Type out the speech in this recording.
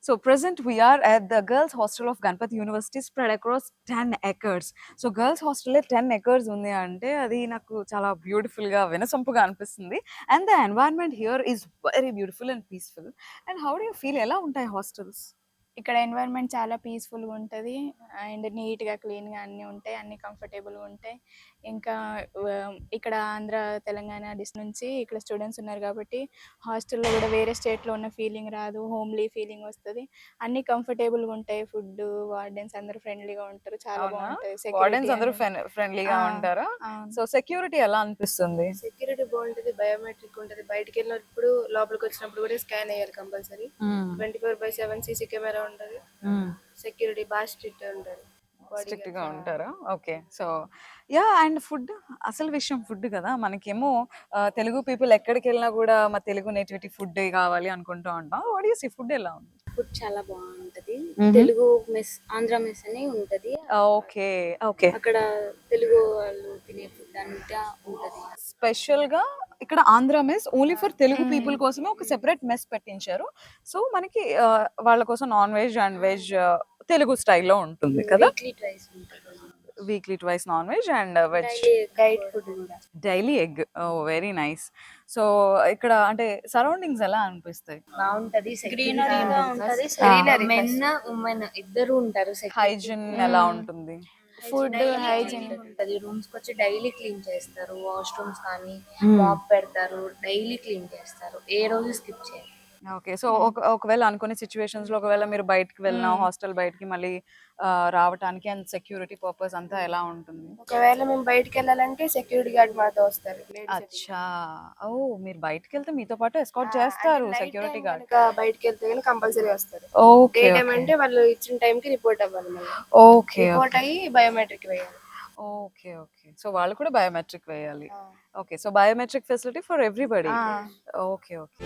So present we are at the girls hostel of Ganpati University spread across 10 acres. So girls hostel 10 acres ఉంది అంటే అది నాకు చాలా beautiful గా వినసొంపుగా అనిపిస్తుంది. And the environment here is very beautiful and peaceful. And how do you feel? ఎలా ఉంటాయి హాస్టల్స్? ఇక్కడ ఎన్వైరన్మెంట్ చాలా పీస్ఫుల్గా ఉంటుంది అండ్ నీట్గా క్లీన్గా అన్నీ ఉంటాయి, అన్నీ కంఫర్టబుల్గా ఉంటాయి. ఇంకా ఇక్కడ ఆంధ్ర తెలంగాణ డిస్ట్రిక్ట్ నుంచి ఇక్కడ స్టూడెంట్స్ ఉన్నారు కాబట్టి హాస్టల్లో కూడా వేరే స్టేట్లో ఉన్న ఫీలింగ్ రాదు, హోమ్లీ ఫీలింగ్ వస్తుంది. అన్నీ కంఫర్టబుల్గా ఉంటాయి, ఫుడ్ వార్డెన్స్ అందరూ ఫ్రెండ్లీగా ఉంటారు, చాలా బాగుంటుంది. వార్డెన్స్ అందరూ సెక్యూరిటీ ఫ్రెండ్లీగా ఉంటారా? సో సెక్యూరిటీ ఎలా అనిపిస్తుంది? సెక్యూరిటీ బాగుంటది, బయోమెట్రిక్ ఉంటది. బయటికి వెళ్ళినప్పుడు లోపలికి వచ్చినప్పుడు కూడా స్కాన్ అయ్యాలి కంపల్సరీ. 24/7 సీసీ కెమెరా ఉంటది. సెక్యూరిటీ బాగా స్ట్రిక్ట్ ఉంటది. స్ట్రిక్ట్ గా ఉంటారా? Okay. So yeah, and food, అసలు విషయం ఫుడ్ కదా. మనకేమో తెలుగు పీపుల్ ఎక్కడికి వెళ్ళినా కూడా మా తెలుగు నేటివిటీ ఫుడ్ కావాలి అనుకుంటూ ఉంటాం. వాట్ యు సీ, ఫుడ్ ఎలా ఉంది? ఫుడ్ చాలా బాగుంటది. తెలుగు మెస్, ఆంధ్ర మెస్ అని ఉంటది. Okay okay. అక్కడ తెలుగు వాళ్ళు తినే ఫుడ్ అంతా ఉంటది. స్పెషల్ గా ఇక్కడ Andhra mess only for Telugu people కోసమే ఒక సెపరేట్ మెస్ పెట్టించారు. సో మనకి వాళ్ళ కోసం non veg and veg Telugu స్టైల్లో ఉంటుంది కదా. వీక్లీ ట్వైస్ ఉంటది. Weekly twice non veg and veg. Diet food కూడా daily egg. Very nice. So ఇక్కడ అంటే సరౌండింగ్స్ ఎలా అనిపిస్తాయి? బాగుంటది, గ్రీనరీగా ఉంటది. మెన్ ఉమెన్ ఇద్దరు ఉంటారు. హైజీన్ ఎలా ఉంటుంది? ఫుడ్ హైజీన్ ఉంటది. రూమ్స్ కి వచ్చి డైలీ క్లీన్ చేస్తారు. వాష్రూమ్స్ కానీ మాప్ పెడతారు, డైలీ క్లీన్ చేస్తారు, ఏ రోజు స్కిప్ చేయరు. ఓకే. సో ఒకవేళ అనుకునే సిచ్యువేషన్స్ లో ఒకవేళ మీరు బయటకు వెళ్ళినా హాస్టల్ బయటికి మళ్ళీ రావటానికి అండ్ సెక్యూరిటీ పర్పస్ అంతా ఎలా ఉంటుంది? ఒకవేళ మేము బయటికి వెళ్ళాలంటే సెక్యూరిటీ గార్డ్ మాతో వస్తారు. అచ్చా. ఓ, మీరు బయటకు వెళ్తే మీతో పాటు ఎస్కార్ట్ చేస్తారు సెక్యూరిటీ గార్డ్? బయటికి వెళ్తే కానీ కంపల్సరీ వస్తారు. ఓకే. డే టైం అంటే వాళ్ళు ఇచ్చిన టైం కి రిపోర్ట్ అవ్వాలి. మళ్ళీ ఓకే. రిపోర్ట్ అయ్యి బయోమెట్రిక్ వేయాలి. Okay okay. సో వాళ్ళు కూడా బయోమెట్రిక్ వేయాలి. Okay. So biometric facility for everybody. Okay okay.